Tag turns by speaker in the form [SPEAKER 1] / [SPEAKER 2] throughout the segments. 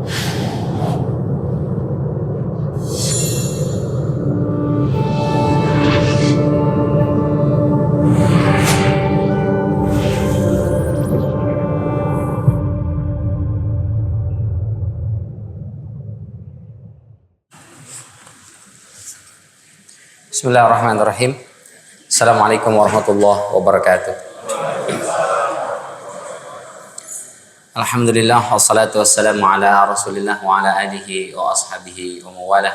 [SPEAKER 1] Bismillahirrahmanirrahim. Assalamualaikum warahmatullahi wabarakatuh. Alhamdulillah wassalatu wassalamu ala Rasulillah wa ala alihi wa ashabihi wa mawalah.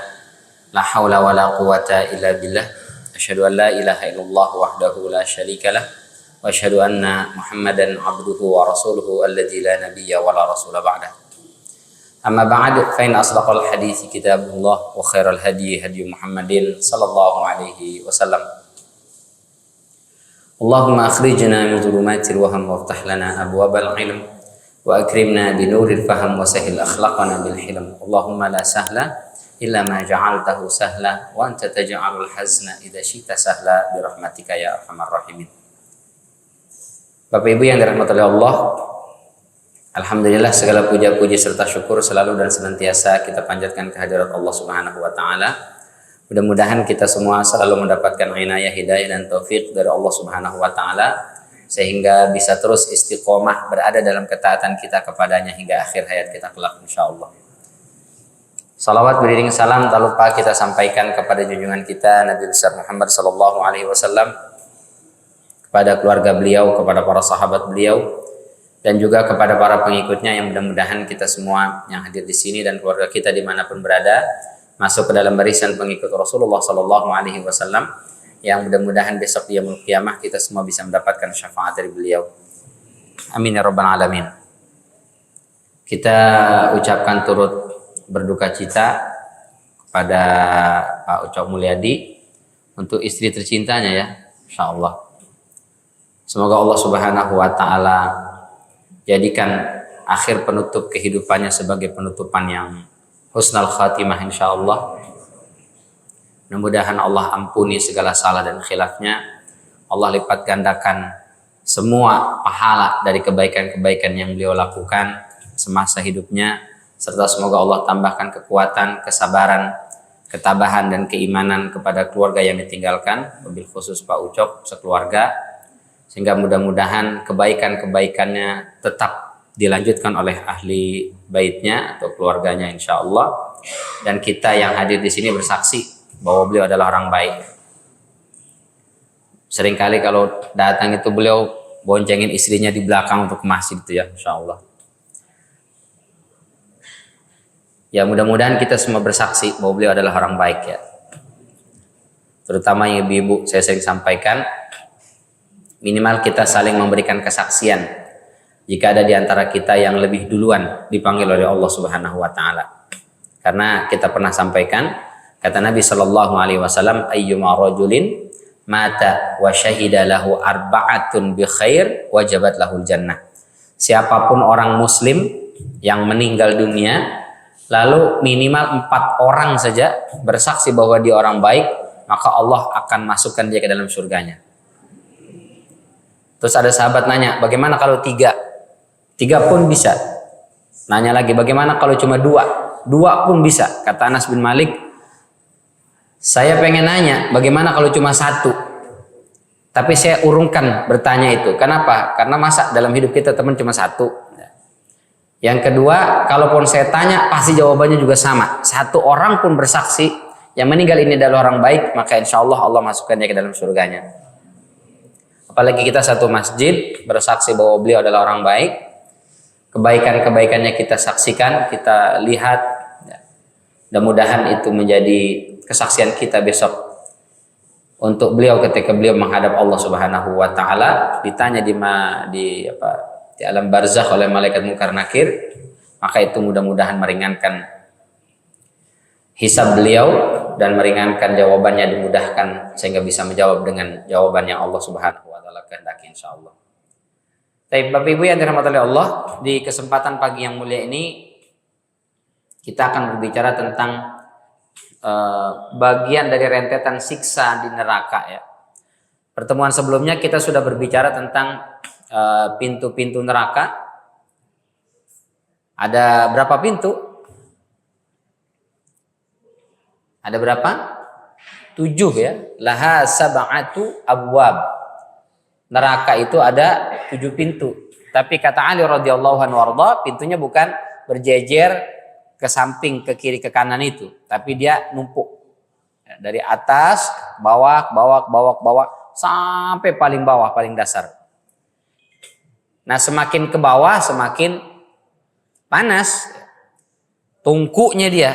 [SPEAKER 1] La haula wa la quwata illa billah. Asyhadu an la ilaha illallah wahdahu la syarikalah wa asyhadu anna Muhammadan abduhu wa rasuluhu alladzi la nabiyya wa la rasula ba'dah. Amma ba'd, fa in asdaqal hadithi kitabullah wa khairal hadi hadi Muhammadin sallallahu alaihi wasallam. Allahumma akhrijna min dhulumatil waham waftah lana abwabal ilm wa akrimna bi nuril faham wa sahhil akhlaqana bil hilm. Allahumma la sahla illa ma ja'altahu sahla wa anta taj'alul hazna idza syi'ta sahla bi rahmatika ya arhamar rahimin. Bapak Ibu yang dirahmati oleh Allah, alhamdulillah segala puja-puji serta syukur selalu dan senantiasa kita panjatkan kehadirat Allah Subhanahu wa taala. Mudah-mudahan kita semua selalu mendapatkan inayah, hidayah dan taufik dari Allah Subhanahu wa taala sehingga bisa terus istiqomah berada dalam ketaatan kita kepadanya hingga akhir hayat kita kelak insyaallah. Salawat beriring salam tak lupa kita sampaikan kepada junjungan kita Nabi besar Muhammad sallallahu alaihi wasallam, kepada keluarga beliau, kepada para sahabat beliau, dan juga kepada para pengikutnya yang mudah-mudahan kita semua yang hadir di sini dan keluarga kita dimanapun berada masuk ke dalam barisan pengikut Rasulullah Sallallahu Alaihi Wasallam yang mudah-mudahan besok di yaumul qiyamah kita semua bisa mendapatkan syafaat dari beliau. Amin ya rabbal alamin. Kita ucapkan turut berduka cita kepada Pak Ucok Mulyadi untuk istri tercintanya ya, insyaallah. Semoga Allah Subhanahu Wa Taala jadikan akhir penutup kehidupannya sebagai penutupan yang husnul khatimah insyaallah. Mudah-mudahan Allah ampuni segala salah dan khilafnya. Allah lipat gandakan semua pahala dari kebaikan-kebaikan yang beliau lakukan semasa hidupnya, serta semoga Allah tambahkan kekuatan, kesabaran, ketabahan dan keimanan kepada keluarga yang ditinggalkan, wabil khusus Pak Ucok sekeluarga, sehingga mudah-mudahan kebaikan-kebaikannya tetap dilanjutkan oleh ahli baitnya atau keluarganya insya Allah, dan kita yang hadir di sini bersaksi bahwa beliau adalah orang baik. Seringkali kalau datang itu beliau boncengin istrinya di belakang untuk ke masjid itu ya, insya Allah. Ya mudah-mudahan kita semua bersaksi bahwa beliau adalah orang baik ya. Terutama yang ibu-ibu, saya sering sampaikan, minimal kita saling memberikan kesaksian jika ada di antara kita yang lebih duluan dipanggil oleh Allah Subhanahu wa taala. Karena kita pernah sampaikan, kata Nabi sallallahu alaihi wasallam, ayyuma rajulin mata wa syahida lahu arba'atun bi khair wajabat lahul jannah. Siapapun orang muslim yang meninggal dunia lalu minimal 4 orang saja bersaksi bahwa dia orang baik, maka Allah akan masukkan dia ke dalam surganya. Terus ada sahabat nanya, bagaimana kalau 3? 3 pun bisa. Nanya lagi, bagaimana kalau cuma 2? 2 pun bisa. Kata Anas bin Malik, saya pengen nanya, bagaimana kalau cuma 1? Tapi saya urungkan bertanya itu. Kenapa? Karena masa dalam hidup kita teman cuma 1. Yang kedua, kalaupun saya tanya, pasti jawabannya juga sama. 1 orang pun bersaksi, yang meninggal ini adalah orang baik, maka insya Allah Allah masukkan dia ke dalam surganya. Apalagi kita satu masjid bersaksi bahwa beliau adalah orang baik, kebaikan-kebaikannya kita saksikan, kita lihat, mudah-mudahan itu menjadi kesaksian kita besok untuk beliau ketika beliau menghadap Allah Subhanahu wa taala, ditanya di alam barzakh oleh malaikat Munkar Nakir, maka itu mudah-mudahan meringankan hisab beliau dan meringankan jawabannya, dimudahkan sehingga bisa menjawab dengan jawaban yang Allah Subhanahu wa taala kehendaki insyaallah. Baik Bapak Ibu yang dirahmati oleh Allah, di kesempatan pagi yang mulia ini kita akan berbicara tentang bagian dari rentetan siksa di neraka ya. Pertemuan sebelumnya kita sudah berbicara tentang pintu-pintu neraka. Ada berapa pintu? Ada berapa? 7 ya. Laha sab'atu abwab. Neraka itu ada 7 pintu. Tapi kata Ali radhiyallahu anhu warda, pintunya bukan berjejer ke samping, ke kiri, ke kanan itu, tapi dia numpuk. Dari atas, bawah sampai paling bawah, paling dasar. Nah, semakin ke bawah semakin panas. Tungkunya dia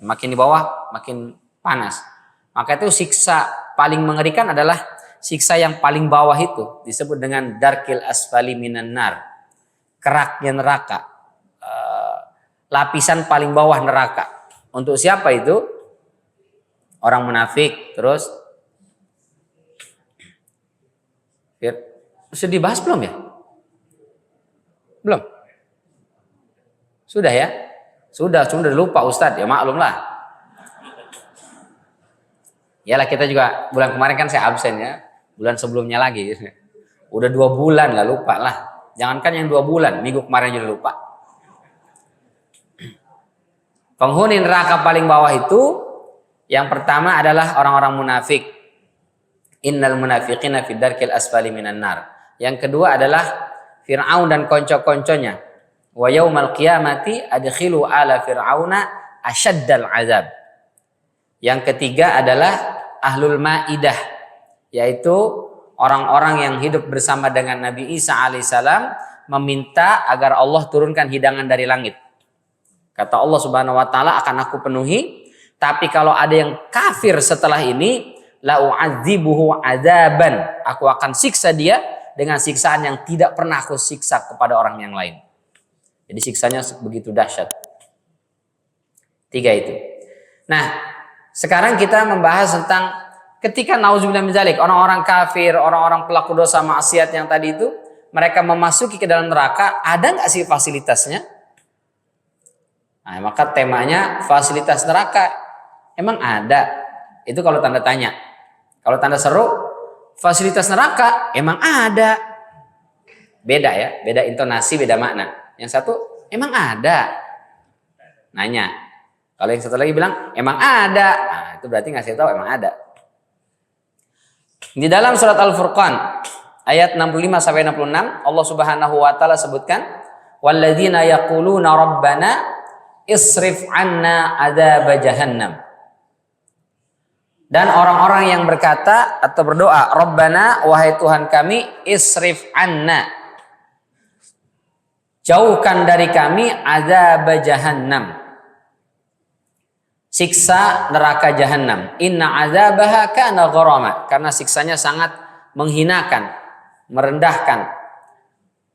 [SPEAKER 1] makin di bawah makin panas. Maka itu siksa paling mengerikan adalah siksa yang paling bawah itu disebut dengan darkil asfali minan nar, keraknya neraka, lapisan paling bawah neraka. Untuk siapa itu? Orang munafik. Terus sudah dibahas belum ya? Belum? Sudah ya? Sudah lupa Ustadz, ya maklumlah. Yalah, kita juga bulan kemarin kan saya absen ya. Bulan sebelumnya lagi. Udah 2 bulan lah, lupa lah. Jangankan yang 2 bulan, minggu kemarin juga lupa. Penghuni neraka paling bawah itu yang pertama adalah orang-orang munafik. Innal munafiqina fid darkil asfali minan nar. Yang kedua adalah Fir'aun dan konco-konconya. Wa yaumal qiyamati adkhilu ala fir'auna asyaddal azab. Yang ketiga adalah ahlul maidah, yaitu orang-orang yang hidup bersama dengan Nabi Isa alaihissalam meminta agar Allah turunkan hidangan dari langit. Kata Allah Subhanahu wa taala, akan aku penuhi, tapi kalau ada yang kafir setelah ini, la u'adzibuhu adzaban, aku akan siksa dia dengan siksaan yang tidak pernah aku siksa kepada orang yang lain. Jadi siksanya begitu dahsyat. 3 itu. Nah, sekarang kita membahas tentang ketika nauzubillah min dzalik, orang-orang kafir, orang-orang pelaku dosa maksiat yang tadi itu, mereka memasuki ke dalam neraka, ada nggak sih fasilitasnya? Nah, maka temanya fasilitas neraka. Emang ada? Itu kalau tanda tanya. Kalau tanda seru, fasilitas neraka emang ada. Beda ya, beda intonasi, beda makna. Yang satu, emang ada. Nanya. Kalau yang satu lagi bilang, emang ada. Nah, itu berarti ngasih tahu emang ada. Di dalam surat Al-Furqan, ayat 65-66, Allah Subhanahu wa taala sebutkan, walladzina yaquluna rabbana isrif 'anna adzab jahannam. Dan orang-orang yang berkata atau berdoa, Rabbana, wahai Tuhan kami, isrif 'anna, jauhkan dari kami adzab jahannam, siksa neraka jahannam. Inna adzabaha kana gharama, karena siksanya sangat menghinakan, merendahkan,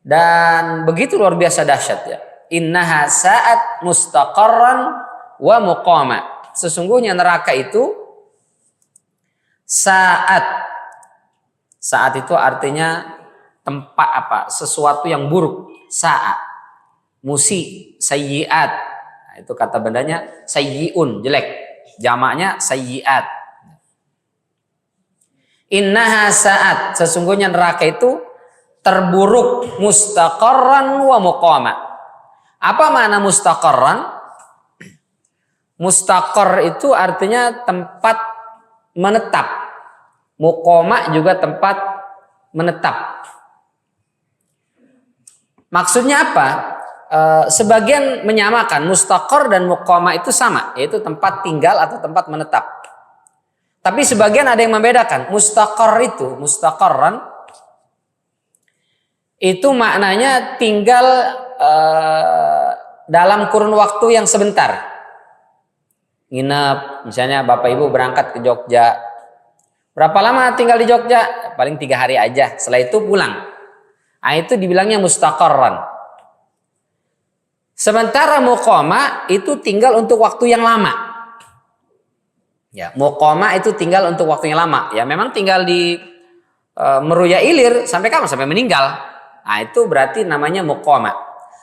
[SPEAKER 1] dan begitu luar biasa dahsyat ya. Innaha sa'at mustaqarran wa muqama, sesungguhnya neraka itu saat itu artinya tempat apa, sesuatu yang buruk. Saat musi sayyiat, nah, itu kata bendanya sayyiun, jelek, jamaknya sayyiat. Innaha saat, sesungguhnya neraka itu terburuk, mustaqarran wa muqama. Apa makna mustaqarran? Mustaqar itu artinya tempat menetap, muqama juga tempat menetap. Maksudnya apa? Sebagian menyamakan mustaqar dan muqama itu sama, yaitu tempat tinggal atau tempat menetap. Tapi sebagian ada yang membedakan. Mustaqar itu, mustaqarran itu maknanya tinggal dalam kurun waktu yang sebentar. Nginep, misalnya Bapak Ibu berangkat ke Jogja. Berapa lama tinggal di Jogja? Paling 3 hari aja. Setelah itu pulang. Nah, itu dibilangnya mustaqarran. Sementara muqama itu tinggal untuk waktu yang lama. Ya, muqama itu tinggal untuk waktu yang lama. Ya, memang tinggal di Meruya Ilir sampai kapan? Sampai meninggal. Nah, itu berarti namanya muqama.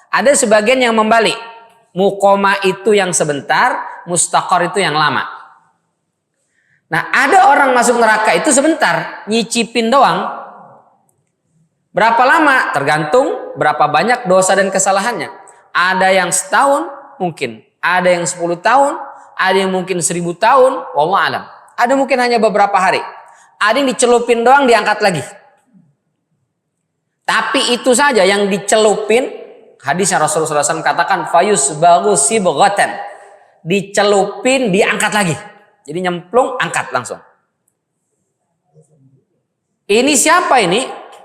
[SPEAKER 1] Ada sebagian yang membalik. Muqama itu yang sebentar, mustaqar itu yang lama. Nah, ada orang masuk neraka itu sebentar, nyicipin doang. Berapa lama? Tergantung berapa banyak dosa dan kesalahannya. Ada yang setahun mungkin, ada yang 10 tahun, ada yang mungkin 1000 tahun, wallahu alam. Ada mungkin hanya beberapa hari. Ada yang dicelupin doang diangkat lagi. Tapi itu saja yang dicelupin, hadisnya Rasulullah SAW katakan fayusbagu sibghatan. Dicelupin diangkat lagi. Jadi nyemplung angkat langsung. Ini siapa ini?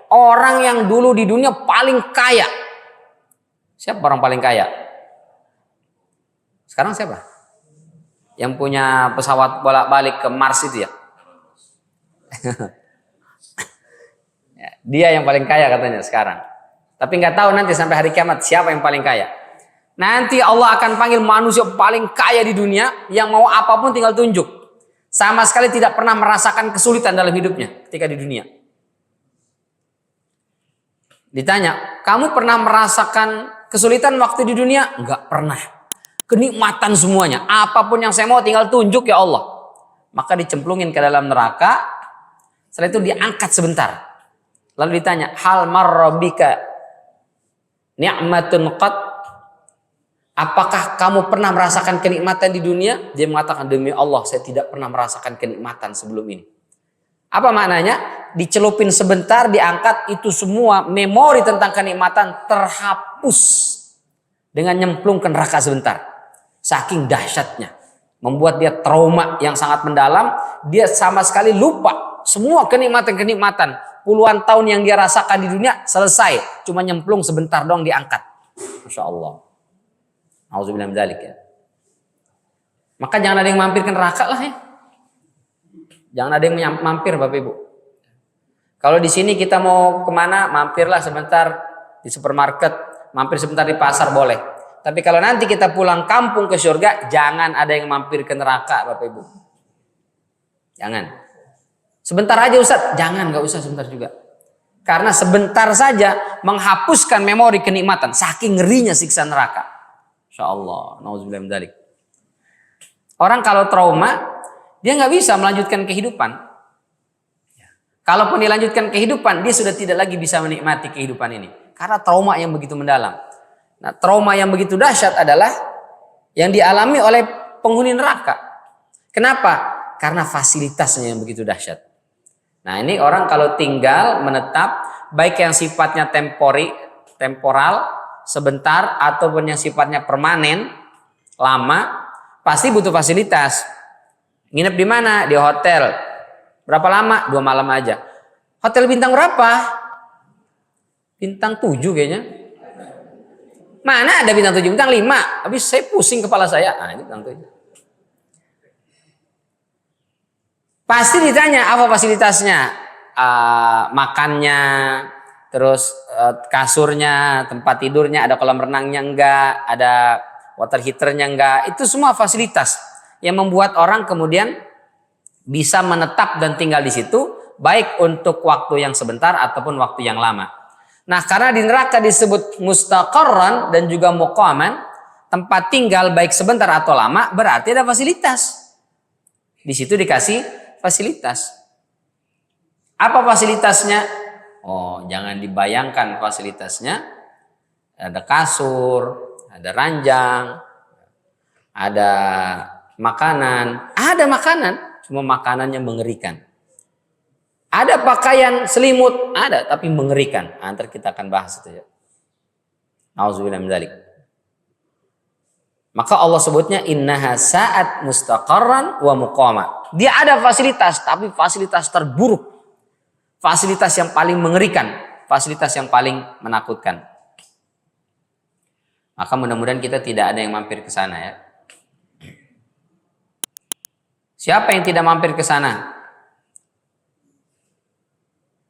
[SPEAKER 1] Orang yang dulu di dunia paling kaya. Siapa orang paling kaya? Sekarang siapa? Yang punya pesawat bolak-balik ke Mars itu ya? Dia yang paling kaya katanya sekarang. Tapi nggak tahu nanti sampai hari kiamat siapa yang paling kaya. Nanti Allah akan panggil manusia paling kaya di dunia yang mau apapun tinggal tunjuk. Sama sekali tidak pernah merasakan kesulitan dalam hidupnya ketika di dunia. Ditanya, kamu pernah merasakan kesulitan waktu di dunia? Enggak pernah. Kenikmatan semuanya. Apapun yang saya mau tinggal tunjuk ya Allah. Maka dicemplungin ke dalam neraka. Setelah itu diangkat sebentar. Lalu ditanya, hal marrabika ni'matun qat? Apakah kamu pernah merasakan kenikmatan di dunia? Dia mengatakan, demi Allah saya tidak pernah merasakan kenikmatan sebelum ini. Apa maknanya? Dicelupin sebentar, diangkat, itu semua memori tentang kenikmatan terhapus dengan nyemplung ke neraka sebentar. Saking dahsyatnya, membuat dia trauma yang sangat mendalam. Dia sama sekali lupa semua kenikmatan-kenikmatan puluhan tahun yang dia rasakan di dunia selesai, cuma nyemplung sebentar dong diangkat. Masya Allah. Auzubillah min dzalik ya. Maka jangan ada yang mampir ke neraka lah ya. Jangan ada yang mampir Bapak Ibu. Kalau di sini kita mau kemana, mampirlah sebentar di supermarket, mampir sebentar di pasar boleh. Tapi kalau nanti kita pulang kampung ke surga, jangan ada yang mampir ke neraka Bapak Ibu. Jangan. Sebentar aja Ustaz, jangan, nggak usah sebentar juga. Karena sebentar saja menghapuskan memori kenikmatan, saking ngerinya siksa neraka. Insyaallah, nauzubillah min dzalik. Orang kalau trauma, dia nggak bisa melanjutkan kehidupan. Kalaupun dilanjutkan kehidupan, dia sudah tidak lagi bisa menikmati kehidupan ini. Karena trauma yang begitu mendalam. Nah, trauma yang begitu dahsyat adalah yang dialami oleh penghuni neraka. Kenapa? Karena fasilitasnya yang begitu dahsyat. Nah, ini orang kalau tinggal menetap, baik yang sifatnya temporal, sebentar, ataupun yang sifatnya permanen, lama, pasti butuh fasilitas. Nginep di mana? Di hotel. Berapa lama? 2 malam aja. Hotel bintang berapa? Bintang 7 kayaknya. Mana ada bintang 7? Bintang 5. Habis saya pusing kepala saya. Ah, ini bintang 7. Pasti ditanya apa fasilitasnya? Makannya, terus kasurnya, tempat tidurnya, ada kolam renangnya enggak, ada water heaternya enggak. Itu semua fasilitas yang membuat orang kemudian bisa menetap dan tinggal di situ, baik untuk waktu yang sebentar ataupun waktu yang lama. Nah, karena di neraka disebut mustaqarran dan juga muqaman, tempat tinggal baik sebentar atau lama, berarti ada fasilitas. Di situ dikasih fasilitas. Apa fasilitasnya? Oh, jangan dibayangkan fasilitasnya. Ada kasur, ada ranjang, ada makanan. Ada makanan, cuma makanannya mengerikan. Ada pakaian selimut, ada tapi mengerikan. Nanti kita akan bahas itu ya. Auzubillahi min dzalik. Maka Allah sebutnya innaha sa'at mustaqarran wa muqama. Dia ada fasilitas, tapi fasilitas terburuk. Fasilitas yang paling mengerikan, fasilitas yang paling menakutkan. Maka mudah-mudahan kita tidak ada yang mampir ke sana ya. Siapa yang tidak mampir ke sana?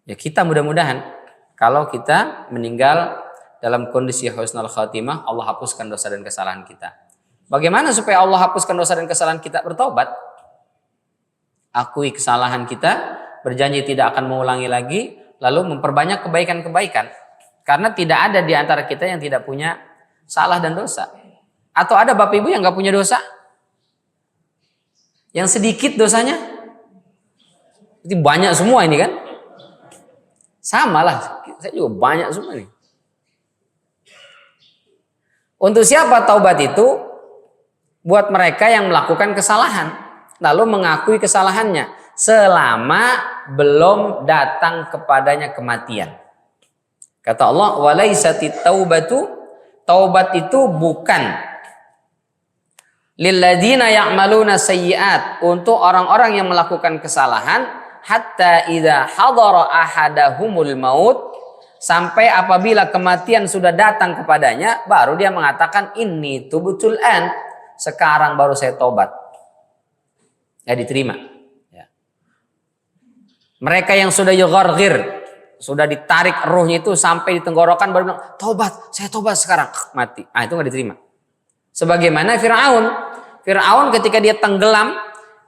[SPEAKER 1] Ya kita mudah-mudahan kalau kita meninggal dalam kondisi husnul khatimah, Allah hapuskan dosa dan kesalahan kita. Bagaimana supaya Allah hapuskan dosa dan kesalahan kita? Bertobat. Akui kesalahan kita, berjanji tidak akan mengulangi lagi, lalu memperbanyak kebaikan-kebaikan. Karena tidak ada di antara kita yang tidak punya salah dan dosa. Atau ada Bapak Ibu yang nggak punya dosa? Yang sedikit dosanya? Itu banyak semua ini kan? Sama lah, saya juga banyak semua nih. Untuk siapa taubat itu? buat mereka yang melakukan kesalahan lalu mengakui kesalahannya selama belum datang kepadanya kematian. Kata Allah, walaisatit taubatu, taubat itu bukan lilladzina ya'maluna sayyi'at, untuk orang-orang yang melakukan kesalahan, hatta idza hadara ahadahumul maut, sampai apabila kematian sudah datang kepadanya baru dia mengatakan inni tubtul an, sekarang baru saya tobat. Ya diterima. Ya. Mereka yang sudah yugharghir, sudah ditarik ruhnya itu sampai di tenggorokan baru bilang tobat, saya tobat sekarang, mati. Ah itu nggak diterima. Sebagaimana Fir'aun ketika dia tenggelam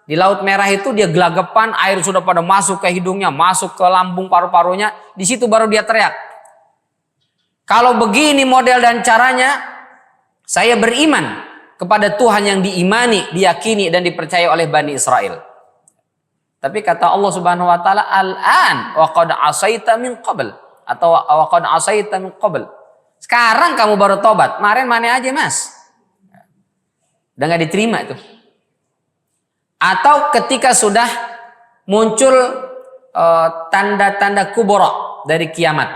[SPEAKER 1] di Laut Merah itu dia gelagapan, air sudah pada masuk ke hidungnya, masuk ke lambung paru-parunya, di situ baru dia teriak. Kalau begini model dan caranya, saya beriman kepada Tuhan yang diimani, diyakini dan dipercaya oleh Bani Israel. Tapi kata Allah Subhanahu wa taala, al-an wa qad asaita min qabl, atau wa qad asaita min qabl. Sekarang kamu baru tobat, kemarin mana aja Mas? Udah nggak diterima itu. Atau ketika sudah muncul tanda-tanda kubra dari kiamat,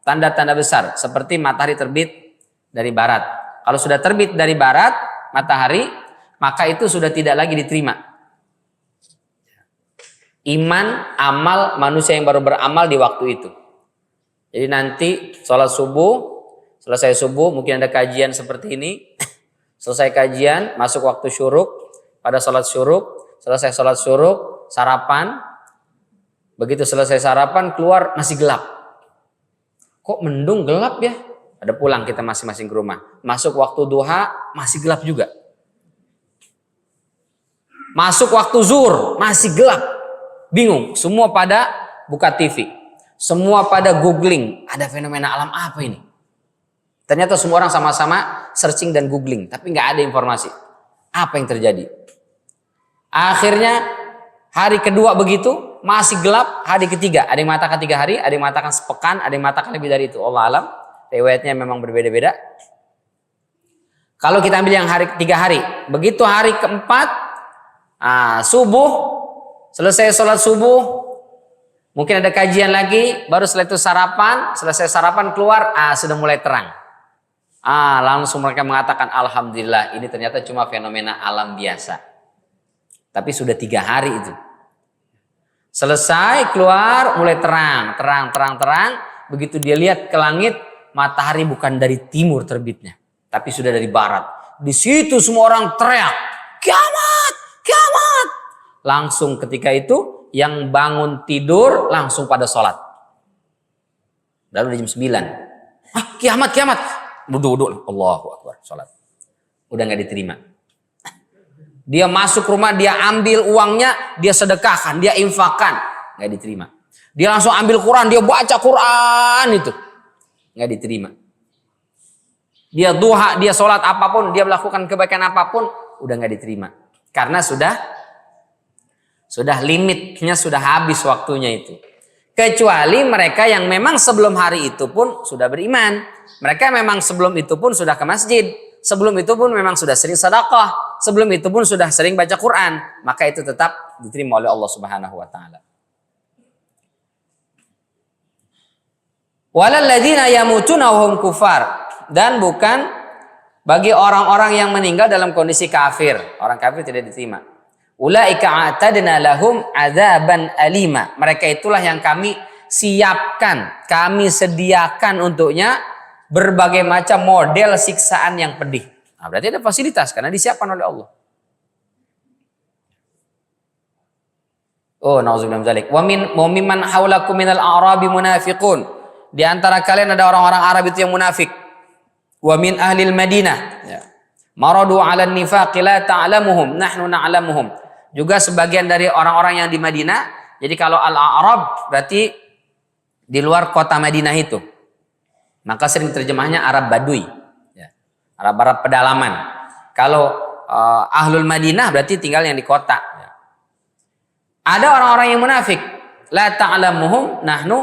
[SPEAKER 1] tanda-tanda besar seperti matahari terbit dari barat. Kalau sudah terbit dari barat matahari, maka itu sudah tidak lagi diterima. Iman, amal manusia yang baru beramal di waktu itu. Jadi nanti sholat subuh, selesai subuh mungkin ada kajian seperti ini. Selesai kajian, masuk waktu syuruk, pada sholat syuruk, selesai sholat syuruk, sarapan. Begitu selesai sarapan, keluar masih gelap. Kok mendung gelap ya? Ada pulang kita masing-masing ke rumah. Masuk waktu duha, masih gelap juga. Masuk waktu zuhur, masih gelap. Bingung, semua pada buka TV. Semua pada googling, ada fenomena alam apa ini? Ternyata semua orang sama-sama searching dan googling, tapi nggak ada informasi. Apa yang terjadi? Akhirnya hari kedua begitu, masih gelap. Hari ketiga, ada yang mengatakan 3 hari, ada yang mengatakan sepekan, ada yang mengatakan lebih dari itu. Allah alam, riwayatnya memang berbeda-beda. Kalau kita ambil yang hari 3 hari, begitu hari keempat, subuh, selesai sholat subuh, mungkin ada kajian lagi, baru setelah itu sarapan, selesai sarapan keluar, sudah mulai terang. Langsung mereka mengatakan alhamdulillah, ini ternyata cuma fenomena alam biasa. Tapi sudah 3 hari itu. Selesai keluar mulai terang. Begitu dia lihat ke langit, matahari bukan dari timur terbitnya, tapi sudah dari barat. Di situ semua orang teriak, kiamat, kiamat. Langsung ketika itu yang bangun tidur langsung pada sholat. Lalu jam 9. Kiamat, kiamat. Duduk, Allahu Akbar, sholat. Udah nggak diterima. Dia masuk rumah, dia ambil uangnya, dia sedekahkan, dia infakkan, nggak diterima. Dia langsung ambil Quran, dia baca Quran itu, nggak diterima. Dia duha, dia sholat apapun, dia melakukan kebaikan apapun, udah nggak diterima. Karena sudah limitnya, sudah habis waktunya itu. Kecuali mereka yang memang sebelum hari itu pun sudah beriman. Mereka memang sebelum itu pun sudah ke masjid. Sebelum itu pun memang sudah sering sedekah. Sebelum itu pun sudah sering baca Quran. Maka itu tetap diterima oleh Allah Subhanahu wa taala. Walalladzina yamutuna wa hum kufar, dan bukan bagi orang-orang yang meninggal dalam kondisi kafir. Orang kafir tidak diterima. Ulaika a'tadna lahum adzaban alima. Mereka itulah yang kami siapkan, kami sediakan untuknya berbagai macam model siksaan yang pedih. Nah, berarti ada fasilitas karena disiapkan oleh Allah. Oh, nauzubillah min dzalik. Wa mimman haulakum minal a'rabi munafiqun. Di antara kalian ada orang-orang Arab itu yang munafik. Wa min ahlil Madinah. Ya. Maradu 'alan nifaqi la ta'lamuhum, nahnu na'lamuhum. Juga sebagian dari orang-orang yang di Madinah. Jadi kalau al-A'rab berarti di luar kota Madinah itu. Maka sering terjemahnya Arab Badui. Ya. Arab pedalaman. Kalau Ahlul Madinah berarti tinggal yang di kota. Ya. Ada orang-orang yang munafik. La ta'lamuhum nahnu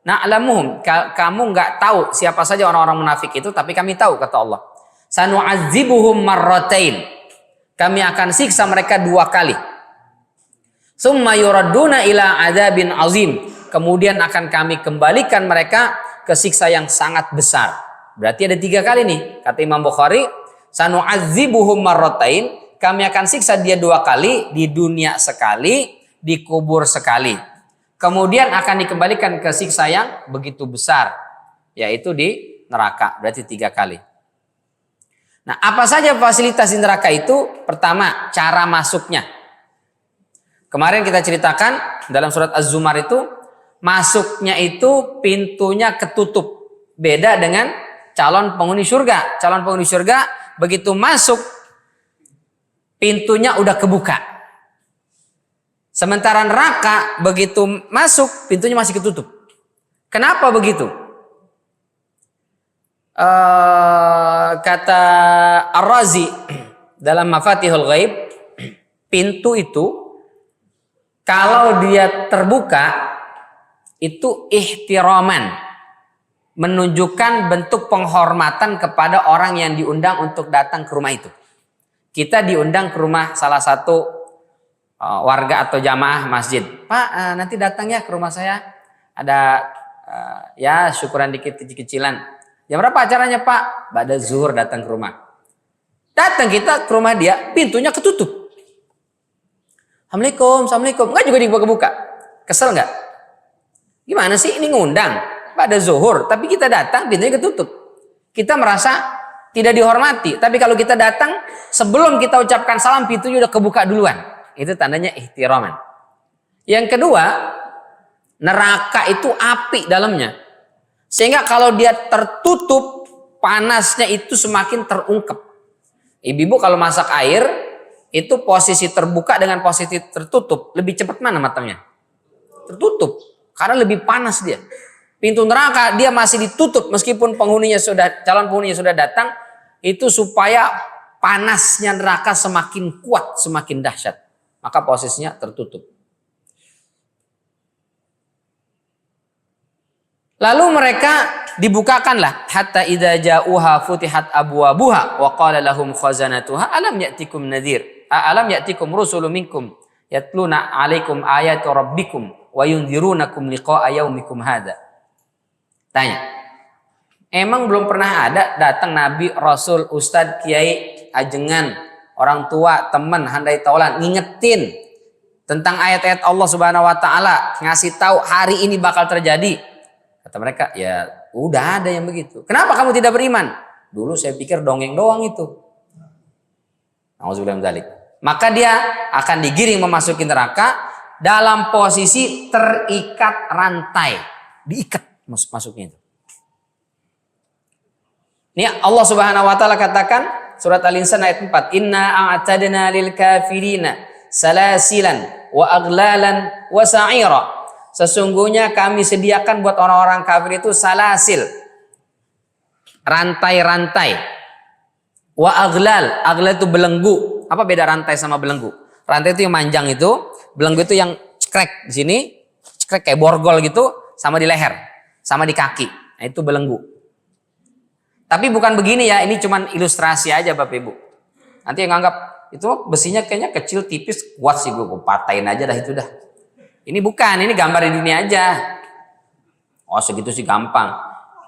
[SPEAKER 1] na'lamuhum. Kamu nggak tahu siapa saja orang-orang munafik itu, tapi kami tahu, kata Allah. Sanu'adzibuhum marratain. kami akan siksa mereka 2 kali. Tsumma yuradduna ila adzabin azim. Kemudian akan kami kembalikan mereka ke siksa yang sangat besar. Berarti ada 3 kali nih. Kata Imam Bukhari, sanu'adzibuhum marratain, kami akan siksa dia 2 kali, di dunia sekali, di kubur sekali. Kemudian akan dikembalikan ke siksa yang begitu besar, yaitu di neraka. Berarti 3 kali. Nah, apa saja fasilitas di neraka itu? Pertama, cara masuknya. Kemarin kita ceritakan dalam surat Az-Zumar itu, masuknya itu pintunya ketutup. Beda dengan calon penghuni surga. Calon penghuni surga begitu masuk, pintunya udah kebuka. Sementara neraka begitu masuk, pintunya masih ketutup. Kenapa begitu? Kata Ar-Razi dalam Mafatihul Ghaib, pintu itu kalau dia terbuka itu ihtiraman, menunjukkan bentuk penghormatan kepada orang yang diundang untuk datang ke rumah itu. Kita diundang ke rumah salah satu warga atau jamaah masjid. Pak, nanti datang ya ke rumah saya. Ada ya syukuran dikit kecil-kecilan. Jam berapa acaranya Pak? Ba'da zuhur datang ke rumah. Datang kita ke rumah dia, pintunya ketutup. Assalamualaikum. Enggak juga dibuka-buka. Kesel enggak? Gimana sih ini ngundang? Pada zuhur, tapi kita datang pintunya ketutup. Kita merasa tidak dihormati. Tapi kalau kita datang, sebelum kita ucapkan salam, pintunya udah kebuka duluan. Itu tandanya ihtiraman. Yang kedua, neraka itu api dalamnya. Sehingga kalau dia tertutup, panasnya itu semakin terungkap. Ibu-ibu kalau masak air, itu posisi terbuka dengan posisi tertutup, lebih cepat mana matangnya? Tertutup, karena lebih panas dia. Pintu neraka dia masih ditutup meskipun calon penghuninya sudah datang, itu supaya panasnya neraka semakin kuat, semakin dahsyat. Maka posisinya tertutup. Lalu mereka dibukakanlah hatta idza ja'uha futihat abwabuha wa qala lahum khazanatuha alam ya'tikum nadhir. Alam ya'tikum rusulun minkum yatluna 'alaikum ayati rabbikum wa yundzirunakum liqa'a yaumikum hadza. Tanya. Emang belum pernah ada datang nabi, rasul, ustadz, kiai, ajengan, orang tua, teman, handai taulan ngingetin tentang ayat-ayat Allah Subhanahu wa taala, ngasih tahu hari ini bakal terjadi? Kata mereka, ya udah ada yang begitu. Kenapa kamu tidak beriman? Dulu saya pikir dongeng doang itu. Nauzubillah min dzalik. Maka dia akan digiring memasuki neraka dalam posisi terikat rantai. Diikat masuknya itu. Ini Allah Subhanahu wa taala katakan surat Al-Insan ayat 4, "Inna a'tadna lil kafirina salasilan wa aghlalan wa sa'ira." Sesungguhnya kami sediakan buat orang-orang kafir itu salasil, rantai-rantai. Wa aghlal, aghlal itu belenggu. Apa beda rantai sama belenggu? Rantai itu yang manjang itu, belenggu itu yang cekrek di sini, cekrek kayak borgol gitu, sama di leher, sama di kaki. Nah, itu belenggu. Tapi bukan begini ya, ini cuman ilustrasi aja Bapak Ibu. Nanti yang nganggap itu besinya kayaknya kecil, tipis, kuat sih gue patahin aja dah itu dah. Ini bukan, ini gambar di dunia aja. Oh segitu sih gampang.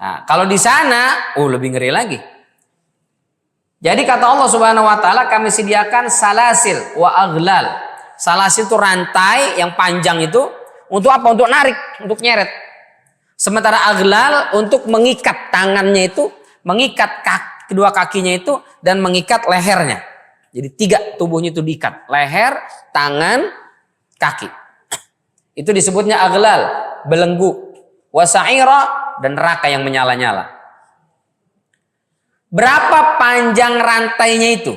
[SPEAKER 1] Nah, kalau di sana, lebih ngeri lagi. Jadi kata Allah Subhanahu wa taala, kami sediakan salasil wa aghlal. Salasil itu rantai yang panjang itu untuk apa? Untuk narik, untuk nyeret. Sementara aghlal untuk mengikat tangannya itu, mengikat kedua kakinya itu dan mengikat lehernya. Jadi 3 tubuhnya itu diikat, leher, tangan, kaki. Itu disebutnya aghlal, belenggu, wasa'ira, dan neraka yang menyala-nyala. Berapa panjang rantainya itu?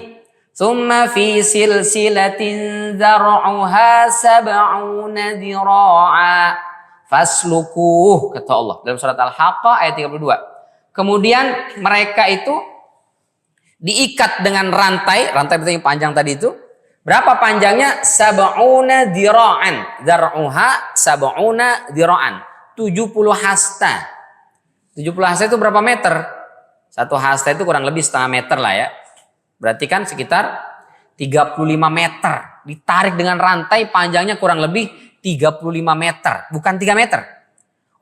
[SPEAKER 1] Tsumma fi silsilatin zar'uha sab'una dhira'a faslukuh, kata Allah dalam surat Al-Haqqah ayat 32. Kemudian mereka itu diikat dengan rantai yang panjang tadi itu. Berapa panjangnya? Sab'una dhira'an. Zar'uha sab'una dhira'an. 70 hasta. 70 hasta itu berapa meter? 1 hasta itu kurang lebih setengah meter lah ya. Berarti kan sekitar 35 meter. Ditarik dengan rantai panjangnya kurang lebih 35 meter. Bukan 3 meter.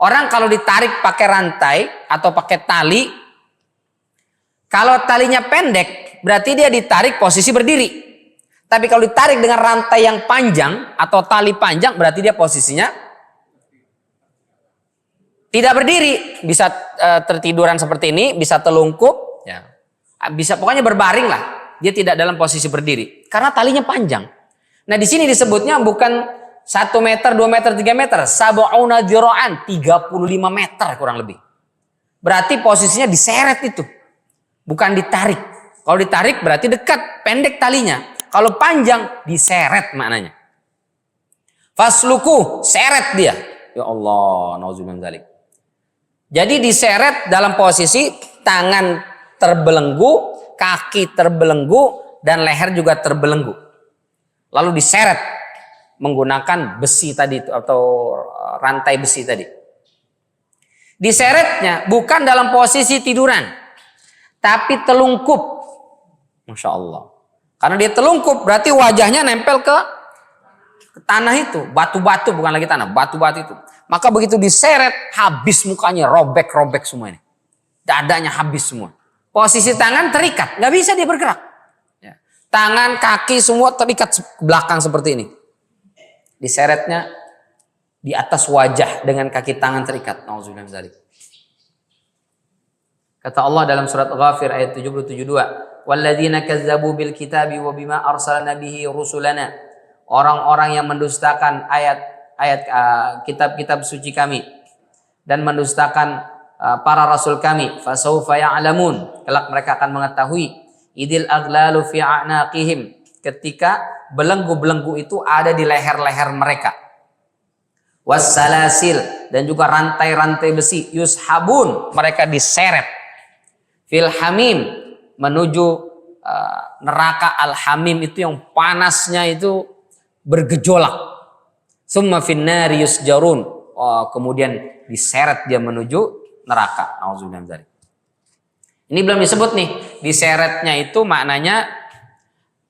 [SPEAKER 1] Orang kalau ditarik pakai rantai atau pakai tali, kalau talinya pendek, berarti dia ditarik posisi berdiri. Tapi kalau ditarik dengan rantai yang panjang atau tali panjang, berarti dia posisinya tidak berdiri. Bisa tertiduran seperti ini, bisa telungkup, ya. Bisa pokoknya berbaring lah. Dia tidak dalam posisi berdiri. Karena talinya panjang. Nah di sini disebutnya bukan 1 meter, 2 meter, 3 meter. Sab'una dhira'an, 35 meter kurang lebih. Berarti posisinya diseret itu. Bukan ditarik. Kalau ditarik berarti dekat, pendek talinya. Kalau panjang, diseret maknanya. Fasluku, seret dia. Ya Allah, nauzubillah min dzalik. Jadi diseret dalam posisi tangan terbelenggu, kaki terbelenggu, dan leher juga terbelenggu. Lalu diseret menggunakan besi tadi atau rantai besi tadi. Diseretnya bukan dalam posisi tiduran, tapi telungkup. Masya Allah. Karena dia telungkup berarti wajahnya nempel ke tanah itu. Batu-batu, bukan lagi tanah, batu-batu itu. Maka begitu diseret, habis mukanya, robek-robek semua ini. Dadanya habis semua. Posisi tangan terikat, nggak bisa dia bergerak. Ya. Tangan, kaki semua terikat ke belakang seperti ini. Diseretnya di atas wajah dengan kaki tangan terikat. Nauzubillah min dzalik. Kata Allah dalam surat Ghafir ayat 70-72. Walladzina kazzabu bil kitabi wa bima arsalna bihi rusulana. Orang-orang yang mendustakan ayat-ayat kitab-kitab suci kami dan mendustakan para rasul kami, fasaufa ya'lamun. Kelak mereka akan mengetahui. Idil aglalu fi a'naqihim. Ketika belenggu-belenggu itu ada di leher-leher mereka. Wassalasil, dan juga rantai-rantai besi. Yushabun, mereka diseret. Fil hamim, menuju neraka al-hamim itu yang panasnya itu bergejolak. Summa finnari yusjarun, kemudian diseret dia menuju neraka. Nauzubillah min dzalik. Ini belum disebut nih, diseretnya itu maknanya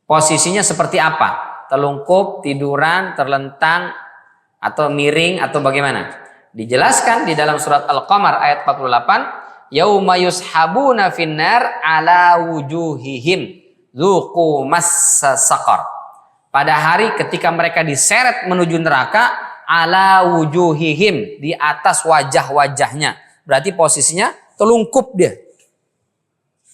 [SPEAKER 1] posisinya seperti apa? Telungkup, tiduran, terlentang, atau miring, atau bagaimana? Dijelaskan di dalam surat Al-Qamar ayat 48. Yauma yushabuna finnar ala wujuhihim dzuqu massa saqar. Pada hari ketika mereka diseret menuju neraka, ala wujuhihim, di atas wajah-wajahnya. Berarti posisinya telungkup dia.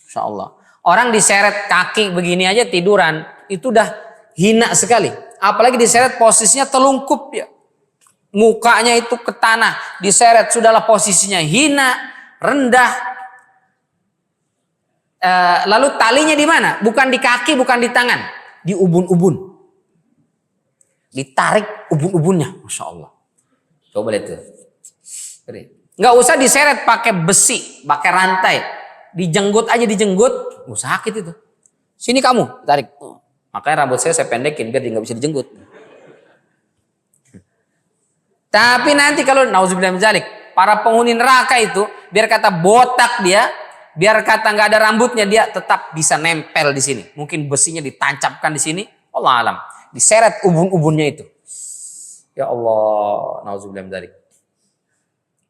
[SPEAKER 1] Insyaallah. Orang diseret kaki begini aja tiduran, itu udah hina sekali. Apalagi diseret posisinya telungkup dia. Mukanya itu ke tanah, diseret sudahlah posisinya hina, rendah. Lalu talinya di mana? Bukan di kaki, bukan di tangan, di ubun-ubun. Ditarik ubun-ubunnya, masya Allah. Coba lihat tuh. Nggak usah diseret pakai besi, pakai rantai, dijenggut aja, dijenggut, sakit itu. Sini kamu, tarik. Makanya rambut saya pendekin biar dia nggak bisa dijenggut. Tapi nanti kalau nauzubillah min dzalik, para penghuni neraka itu, biar kata botak dia, biar kata nggak ada rambutnya, dia tetap bisa nempel di sini. Mungkin besinya ditancapkan di sini, Allah alam. Diseret ubun-ubunnya itu. Ya Allah, nauzubillah min dzalik.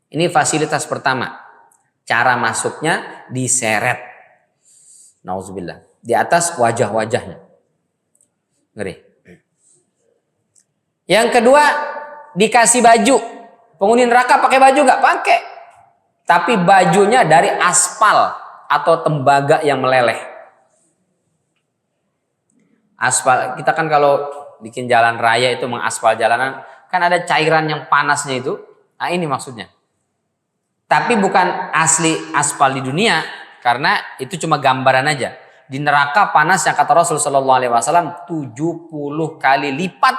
[SPEAKER 1] Ini fasilitas pertama. Cara masuknya diseret. Nauzubillah. Di atas wajah-wajahnya. Ngeri. Yang kedua, dikasih baju. Penghuni neraka pakai baju nggak? Pakai. Tapi bajunya dari aspal atau tembaga yang meleleh. Aspal, kita kan kalau bikin jalan raya itu mengaspal jalanan, kan ada cairan yang panasnya itu. Nah ini maksudnya. Tapi bukan asli aspal di dunia, karena itu cuma gambaran aja. Di neraka panas yang kata Rasul Shallallahu Alaihi Wasallam 70 kali lipat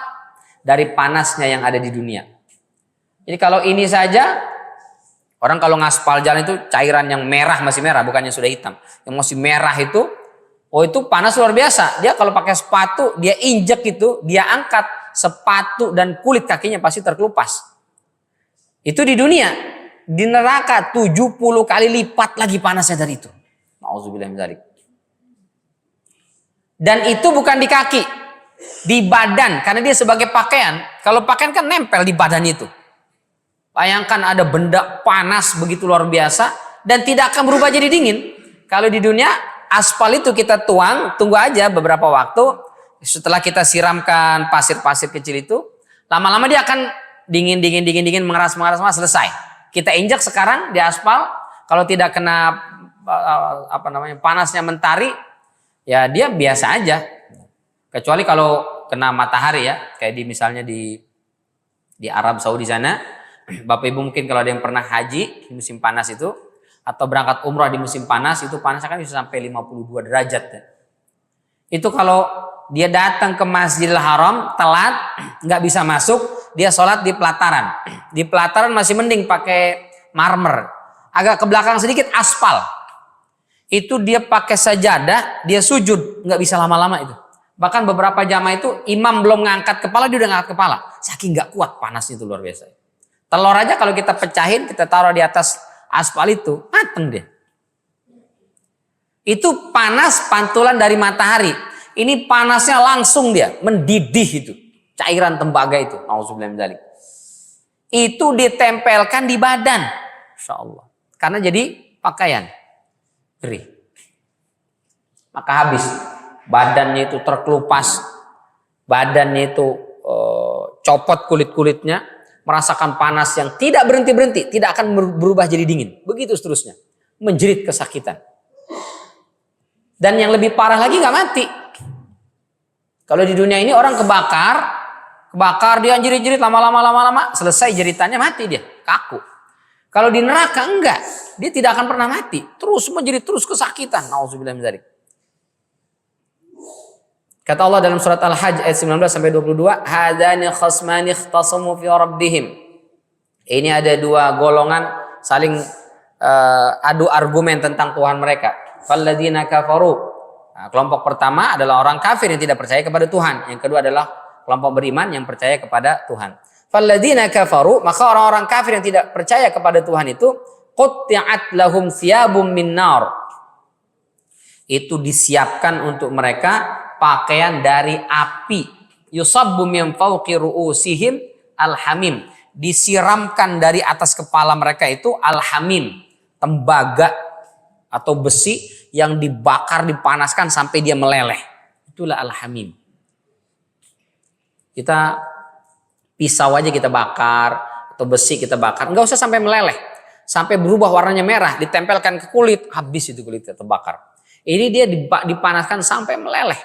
[SPEAKER 1] dari panasnya yang ada di dunia. Jadi kalau ini saja, orang kalau ngaspal jalan itu cairan yang merah, masih merah, bukannya sudah hitam. Yang masih merah itu, oh itu panas luar biasa. Dia kalau pakai sepatu, dia injek itu, dia angkat sepatu dan kulit kakinya pasti terkelupas. Itu di dunia. Di neraka 70 kali lipat lagi panasnya dari itu. Nauzubillah min dzalik.
[SPEAKER 2] Dan itu bukan di kaki, di badan, karena dia sebagai pakaian. Kalau pakaian kan nempel di badan itu. Bayangkan ada benda panas begitu luar biasa dan tidak akan berubah jadi dingin. Kalau di dunia aspal itu kita tuang, tunggu aja beberapa waktu. Setelah kita siramkan pasir-pasir kecil itu, lama-lama dia akan dingin, mengeras, selesai. Kita injak sekarang di aspal, kalau tidak kena panasnya mentari, ya dia biasa aja. Kecuali kalau kena matahari ya, kayak misalnya di Arab Saudi sana. Bapak Ibu mungkin kalau ada yang pernah haji di musim panas itu, atau berangkat umrah di musim panas, itu panasnya kan bisa sampai 52 derajat. Itu kalau dia datang ke Masjidil Haram telat, nggak bisa masuk, dia sholat di pelataran. Di pelataran masih mending pakai marmer. Agak ke belakang sedikit aspal. Itu dia pakai sajadah, dia sujud, nggak bisa lama-lama itu. Bahkan beberapa jamaah itu imam belum ngangkat kepala, dia udah ngangkat kepala. Saking nggak kuat panasnya itu luar biasa. Telur aja kalau kita pecahin, kita taruh di atas aspal itu, mateng dia. Itu panas pantulan dari matahari. Ini panasnya langsung dia, mendidih itu. Cairan tembaga itu. Nauzubillah min dzalik. Itu ditempelkan di badan. Insya Allah. Karena jadi pakaian. Perih. Maka habis. Badannya itu terkelupas. Badannya itu copot kulit-kulitnya. Merasakan panas yang tidak berhenti-berhenti, tidak akan berubah jadi dingin. Begitu seterusnya. Menjerit kesakitan. Dan yang lebih parah lagi nggak mati. Kalau di dunia ini orang kebakar dia jerit-jerit lama-lama, selesai jeritannya mati dia, kaku. Kalau di neraka enggak, dia tidak akan pernah mati. Terus menjerit, terus kesakitan. Nauzubillah min dzalik. Kata Allah dalam surat Al-Hajj ayat 19 sampai 22, hadani khasmani ikhtasamu fi rabbihim. Ini ada dua golongan saling adu argumen tentang Tuhan mereka. Falladzina kafaru. Nah, kelompok pertama adalah orang kafir yang tidak percaya kepada Tuhan. Yang kedua adalah kelompok beriman yang percaya kepada Tuhan. Falladzina kafaru, maka orang-orang kafir yang tidak percaya kepada Tuhan itu qutti'at lahum thiyabum min nar. Itu disiapkan untuk mereka pakaian dari api. Yusabbu min fawqi ru'usihim al-hamim. Disiramkan dari atas kepala mereka itu al-hamim, tembaga atau besi yang dibakar, dipanaskan sampai dia meleleh. Itulah al-hamim. Kita pisau aja kita bakar atau besi kita bakar, enggak usah sampai meleleh. Sampai berubah warnanya merah, ditempelkan ke kulit, habis itu kulitnya terbakar. Ini dia dipanaskan sampai meleleh.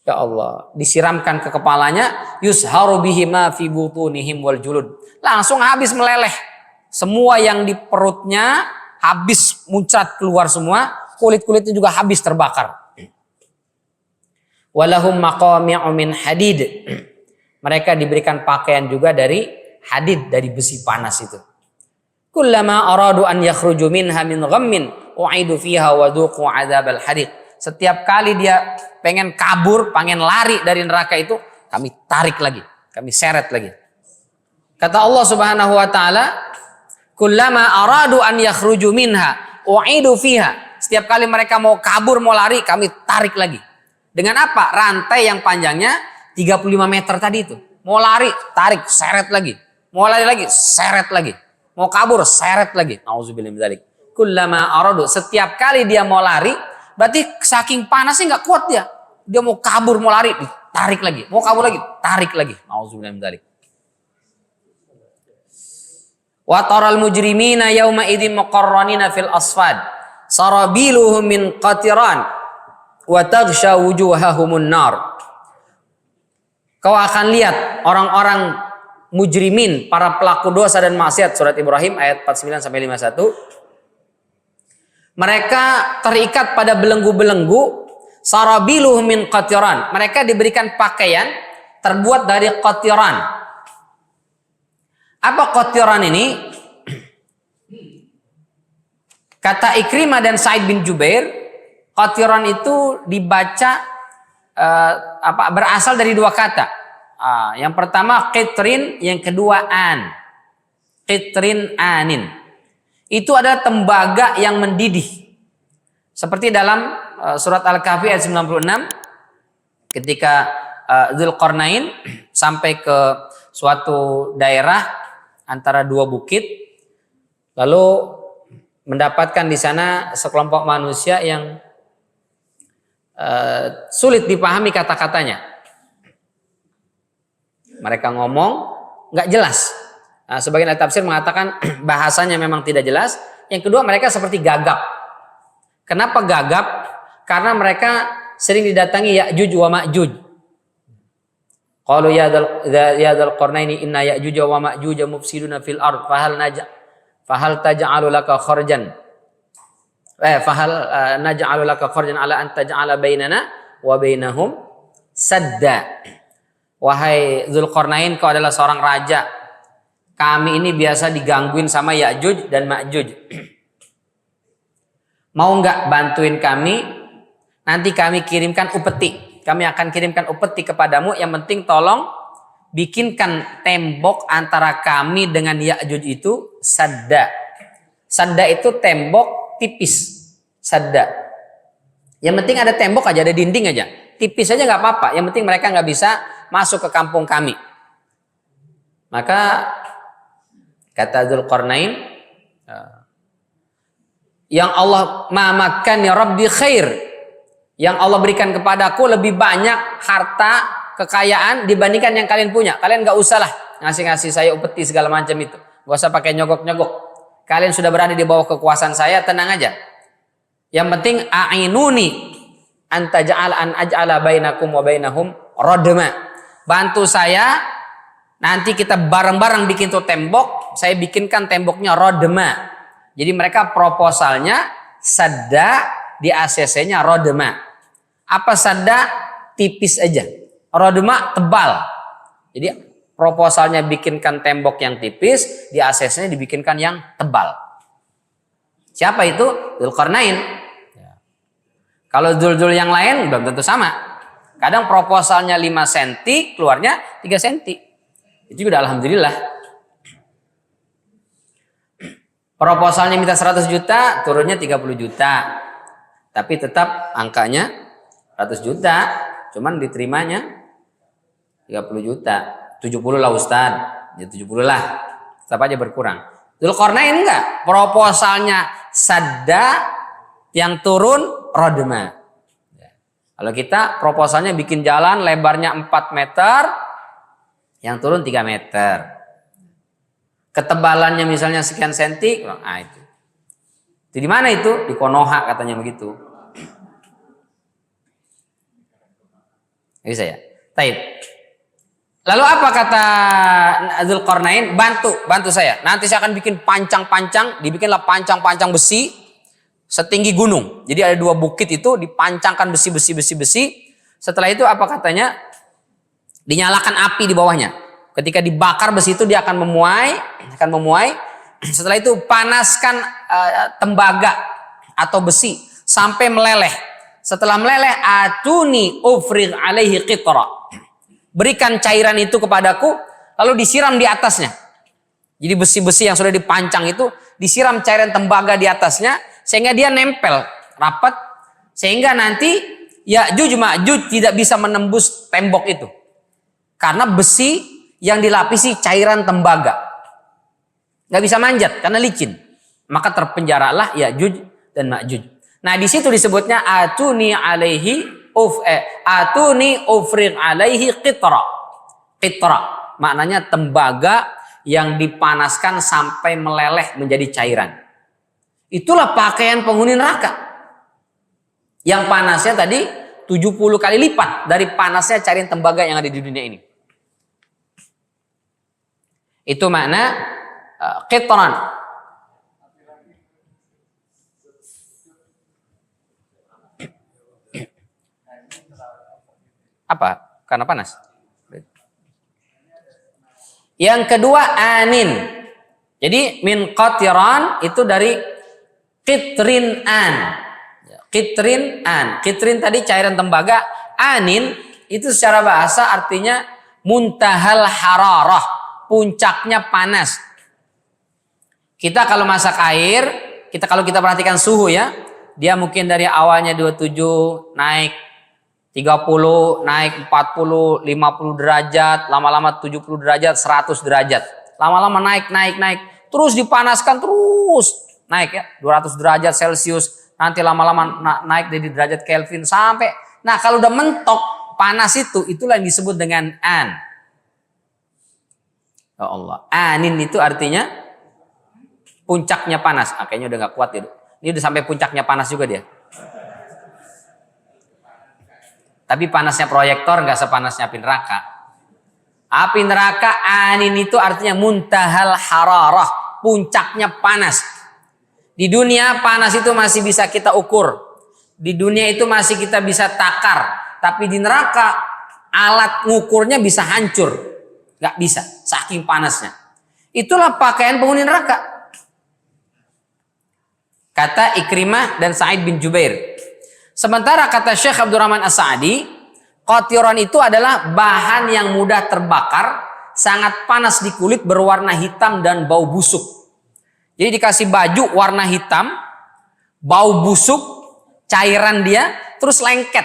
[SPEAKER 2] Ya Allah, disiramkan ke kepalanya, yusharu bihi ma fi butunihim wal julud. Langsung habis meleleh. Semua yang di perutnya habis muncrat keluar semua, kulit-kulitnya juga habis terbakar. Walahum maqami'u min hadid. Mereka diberikan pakaian juga dari hadid, dari besi panas itu. Kullama aradu an yakhruju minha min ghammin u'idu fiha wa dhuqu 'adzabal hariq. Setiap kali dia pengen kabur, pengen lari dari neraka itu, kami tarik lagi, kami seret lagi. Kata Allah Subhanahu wa taala, kullama aradu an yakhruju minha u'idu fiha. Setiap kali mereka mau kabur, mau lari, kami tarik lagi. Dengan apa? Rantai yang panjangnya 35 meter tadi itu. Mau lari, tarik, seret lagi. Mau lari lagi, seret lagi. Mau kabur, seret lagi. Nauzubillah min dzalik. Kullama aradu, setiap kali dia mau lari, berarti saking panasnya nggak kuat dia. Dia mau kabur, mau lari, ditarik lagi. Mau kabur lagi, tarik lagi. Nauzubillah min dzalik. Wa taral mujrimina yauma idzin muqarranina fil asfad. Sarabiluhum min qatiran wa taghsha wujuhahumun nar. Kau akan lihat orang-orang mujrimin, para pelaku dosa dan maksiat, surat Ibrahim ayat 49 sampai 51. Mereka terikat pada belenggu-belenggu, sarabiluhum min qatiran. Mereka diberikan pakaian terbuat dari qatiran. Apa qatiran ini? Kata Ikrimah dan Sa'id bin Jubair, qatiran itu dibaca berasal dari dua kata. Yang pertama qitrin, yang kedua an. Qitrin anin. Itu adalah tembaga yang mendidih. Seperti dalam surat Al-Kahfi ayat 96 ketika Dzulqarnain sampai ke suatu daerah antara dua bukit, lalu mendapatkan di sana sekelompok manusia yang sulit dipahami kata-katanya. Mereka ngomong nggak jelas. Nah, sebagian ahli tafsir mengatakan bahasanya memang tidak jelas. Yang kedua, mereka seperti gagap. Kenapa gagap? Karena mereka sering didatangi Ya'juj wa Ma'juj. Qalu ya dzal qarnaini inna Ya'juj wa Ma'juj mufsiduna fil ard fahal taj'alu laka kharjan fahal naj'alu laka kharjan ala an taj'ala bainana wa bainahum sadda. Wahai Dzulqarnain, kau adalah seorang raja. Kami ini biasa digangguin sama Ya'juj dan Ma'juj. Mau nggak bantuin kami? Nanti kami kirimkan upeti. Kami akan kirimkan upeti kepadamu. Yang penting tolong bikinkan tembok antara kami dengan Ya'juj itu sadda. Sadda itu tembok tipis. Sadda. Yang penting ada tembok aja, ada dinding aja. Tipis aja nggak apa-apa. Yang penting mereka nggak bisa masuk ke kampung kami. Maka kata Dzulqarnain, yang Allah mamakan ya Rabbi khair, yang Allah berikan kepadaku lebih banyak harta kekayaan dibandingkan yang kalian punya. Kalian gak usah lah ngasih-ngasih saya upeti segala macam itu, gak usah pakai nyogok-nyogok. Kalian sudah berada di bawah kekuasaan saya, tenang aja. Yang penting a'inuni an aj'ala bainakum wa bainahum radma. Bantu saya, nanti kita bareng-bareng bikin tuh tembok. Saya bikinkan temboknya radma. Jadi mereka proposalnya sadda, di ACC-nya radma. Apa sadda? Tipis aja. Radma tebal. Jadi proposalnya bikinkan tembok yang tipis, di ACC-nya dibikinkan yang tebal. Siapa itu? Dzulqarnain. Kalau Dzul yang lain belum tentu sama. Kadang proposalnya 5 cm, keluarnya 3 cm. Itu juga alhamdulillah. Proposalnya minta 100 juta, turunnya 30 juta. Tapi tetap angkanya 100 juta. Cuman diterimanya 30 juta. 70 lah Ustaz. Ya 70 lah. Tetap aja berkurang. Dzulqarnain enggak. Proposalnya sadda, yang turun radma. Kalau kita proposalnya bikin jalan lebarnya 4 meter, yang turun 3 meter. Ketebalannya misalnya sekian senti, nah itu. Di mana itu? Di Konoha katanya begitu. Bisa ya? Taib. Lalu apa kata Dzulqarnain? Bantu saya. Nanti saya akan bikin pancang-pancang, dibikinlah pancang-pancang besi setinggi gunung. Jadi ada 2 bukit itu dipancangkan besi. Setelah itu apa katanya? Dinyalakan api di bawahnya. Ketika dibakar besi itu dia akan memuai. Setelah itu panaskan tembaga atau besi sampai meleleh. Setelah meleleh, atuni ufrig alaihi qitra. Berikan cairan itu kepadaku, lalu disiram di atasnya. Jadi besi-besi yang sudah dipancang itu disiram cairan tembaga di atasnya sehingga dia nempel rapat, sehingga nanti Ya'juj Ma'juj tidak bisa menembus tembok itu. Karena besi yang dilapisi cairan tembaga. Nggak bisa manjat karena licin. Maka terpenjaralah Ya'juj dan Ma'juj. Nah, di situ disebutnya atuni ufrig alaihi qitra. Qitra maknanya tembaga yang dipanaskan sampai meleleh menjadi cairan. Itulah pakaian penghuni neraka. Yang panasnya tadi 70 kali lipat dari panasnya cairan tembaga yang ada di dunia ini. Itu makna qitran. Apa? Karena panas. Yang kedua anin. Jadi min qatiran itu dari qitrin an. Qitrin an. Qitrin tadi cairan tembaga. Anin itu secara bahasa artinya muntahal hararah. Puncaknya panas. Kita kalau masak air, kalau kita perhatikan suhu ya, Dia mungkin dari awalnya 27 naik 30, naik 40, 50 derajat, lama-lama 70 derajat, 100 derajat. Lama-lama naik. Terus dipanaskan terus naik ya, 200 derajat Celcius. Nanti lama-lama naik dari derajat Kelvin sampai. Nah, kalau udah mentok panas itulah yang disebut dengan an. Ya Allah. Anin itu artinya puncaknya panas. Kayaknya udah gak kuat ya. Ini udah sampai puncaknya panas juga dia. Tapi panasnya proyektor gak sepanasnya api neraka. Api neraka anin itu artinya muntahal hararah. Puncaknya panas. Di dunia panas itu masih bisa kita ukur. Di dunia itu masih kita bisa takar. Tapi di neraka alat ngukurnya bisa hancur. Gak bisa. Saking panasnya. Itulah pakaian penghuni neraka. Kata Ikrimah dan Sa'id bin Jubair. Sementara kata Syekh Abdurrahman As-Sa'di, qatiran itu adalah bahan yang mudah terbakar, sangat panas di kulit, berwarna hitam dan bau busuk. Jadi dikasih baju warna hitam, bau busuk, cairan dia, terus lengket.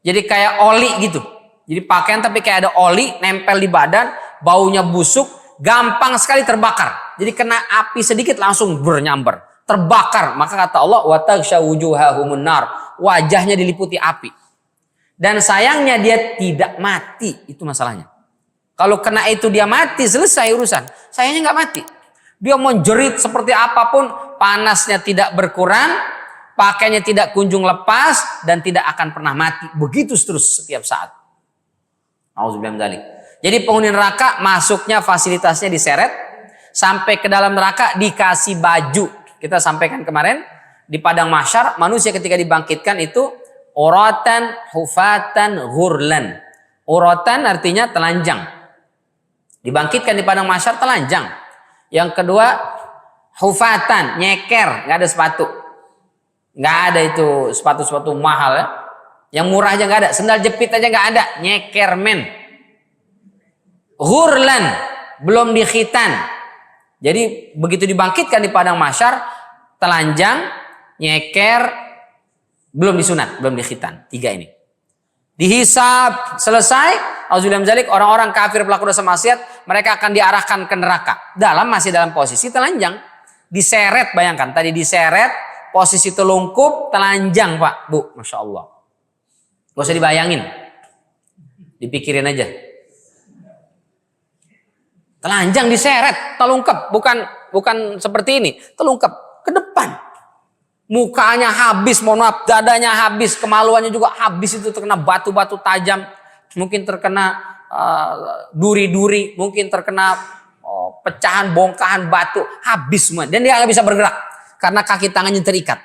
[SPEAKER 2] Jadi kayak oli gitu. Jadi pakaian tapi kayak ada oli, nempel di badan, baunya busuk, gampang sekali terbakar. Jadi kena api sedikit langsung bernyambar. Terbakar. Maka kata Allah, wa taghsha wujuhahumun nar. Wajahnya diliputi api. Dan sayangnya dia tidak mati. Itu masalahnya. Kalau kena itu dia mati, selesai urusan. Sayangnya nggak mati. Dia menjerit seperti apapun, panasnya tidak berkurang, pakainya tidak kunjung lepas, dan tidak akan pernah mati. Begitu terus setiap saat. Auzubillahi min dzalik. Jadi penghuni neraka masuknya fasilitasnya diseret, sampai ke dalam neraka dikasih baju. Kita sampaikan kemarin di padang mahsyar, manusia ketika dibangkitkan itu uratan, hufatan, ghurlan. Uratan artinya telanjang. Dibangkitkan di padang mahsyar telanjang. Yang kedua hufatan, nyeker, nggak ada sepatu. Nggak ada itu sepatu-sepatu mahal ya. Yang murah aja nggak ada, sendal jepit aja nggak ada, nyeker men. Ghurlan, belum dikhitan. Jadi begitu dibangkitkan di padang mahsyar, telanjang, nyeker, belum disunat, belum dikhitan. 3 ini. Dihisab, selesai. Auzubillahi min dzalik, orang-orang kafir pelaku dosa maksiat, mereka akan diarahkan ke neraka. Masih dalam posisi telanjang. Diseret, bayangkan. Tadi diseret, posisi telungkup, telanjang Pak, Bu. Masya Allah. Gak usah dibayangin. Dipikirin aja. Telanjang diseret, telungkep, bukan seperti ini, telungkep ke depan. Mukanya habis, mohon maaf, dadanya habis, kemaluannya juga habis, itu terkena batu-batu tajam, mungkin terkena duri-duri, mungkin terkena pecahan bongkahan batu, habis semua. Dan dia nggak bisa bergerak karena kaki tangannya terikat.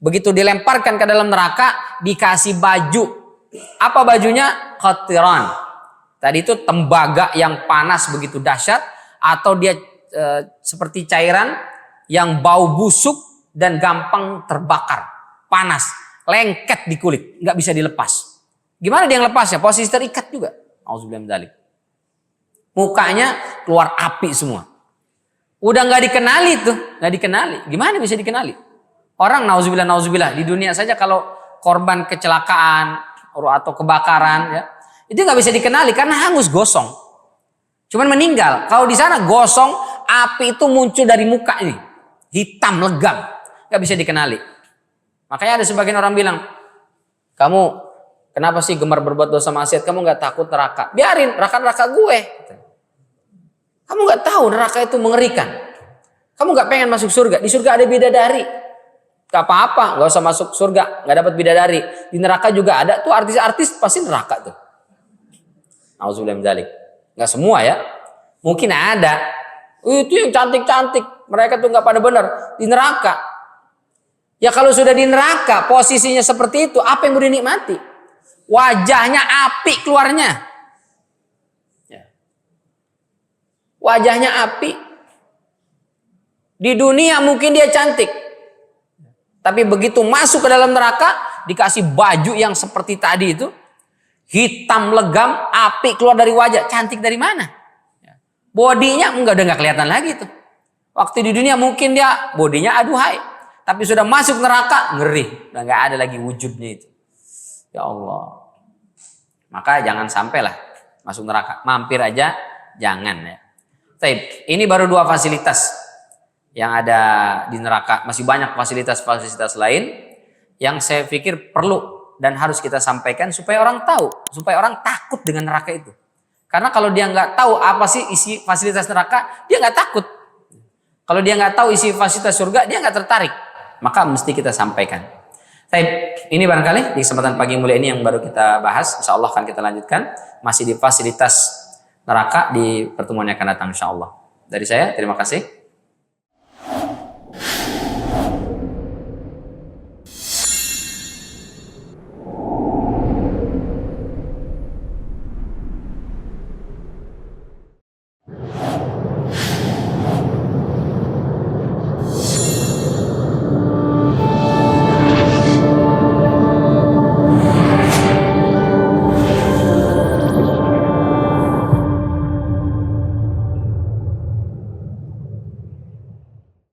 [SPEAKER 2] Begitu dilemparkan ke dalam neraka, dikasih baju. Apa bajunya? Qatiran. Tadi itu tembaga yang panas begitu dahsyat, atau dia seperti cairan yang bau busuk dan gampang terbakar, panas, lengket di kulit, nggak bisa dilepas. Gimana dia ngelepasnya? Posisi terikat juga. Auzubillahi min dzalik. Mukanya keluar api semua. Udah nggak dikenali tuh, nggak dikenali. Gimana bisa dikenali? Orang nauzubillah di dunia saja kalau korban kecelakaan atau kebakaran ya, itu nggak bisa dikenali karena hangus gosong. Cuman meninggal. Kalau di sana gosong, api itu muncul dari muka ini, hitam legam, nggak bisa dikenali. Makanya ada sebagian orang bilang, kamu kenapa sih gemar berbuat dosa maksiat? Kamu nggak takut neraka? Biarin, neraka gue. Kamu nggak tahu neraka itu mengerikan. Kamu nggak pengen masuk surga? Di surga ada bidadari. Gak apa-apa, nggak usah masuk surga, nggak dapat bidadari. Di neraka juga ada tuh artis-artis pasti neraka tuh. Auzubillahi min dzalik. Nggak semua ya, mungkin ada. Itu yang cantik-cantik, mereka tuh nggak pada benar di neraka. Ya kalau sudah di neraka, posisinya seperti itu, apa yang mau dinikmati? Wajahnya api keluarnya. Wajahnya api. Di dunia mungkin dia cantik. Tapi begitu masuk ke dalam neraka, dikasih baju yang seperti tadi itu. Hitam legam, api keluar dari wajah. Cantik dari mana? Bodinya udah nggak kelihatan lagi tuh. Waktu di dunia mungkin dia bodinya aduhai. tapi sudah masuk neraka, ngeri. Udah nggak ada lagi wujudnya itu. Ya Allah. Maka jangan sampailah masuk neraka. Mampir aja jangan ya. Baik, ini baru 2 fasilitas yang ada di neraka. Masih banyak fasilitas-fasilitas lain yang saya pikir perlu dan harus kita sampaikan supaya orang tahu, supaya orang takut dengan neraka itu. Karena kalau dia nggak tahu apa sih isi fasilitas neraka, dia nggak takut. Kalau dia nggak tahu isi fasilitas surga, dia nggak tertarik. Maka mesti kita sampaikan. Baik, ini barangkali di kesempatan pagi mulia ini yang baru kita bahas. Insya Allah akan kita lanjutkan masih di fasilitas neraka di pertemuan yang akan datang insya Allah. Dari saya, terima kasih.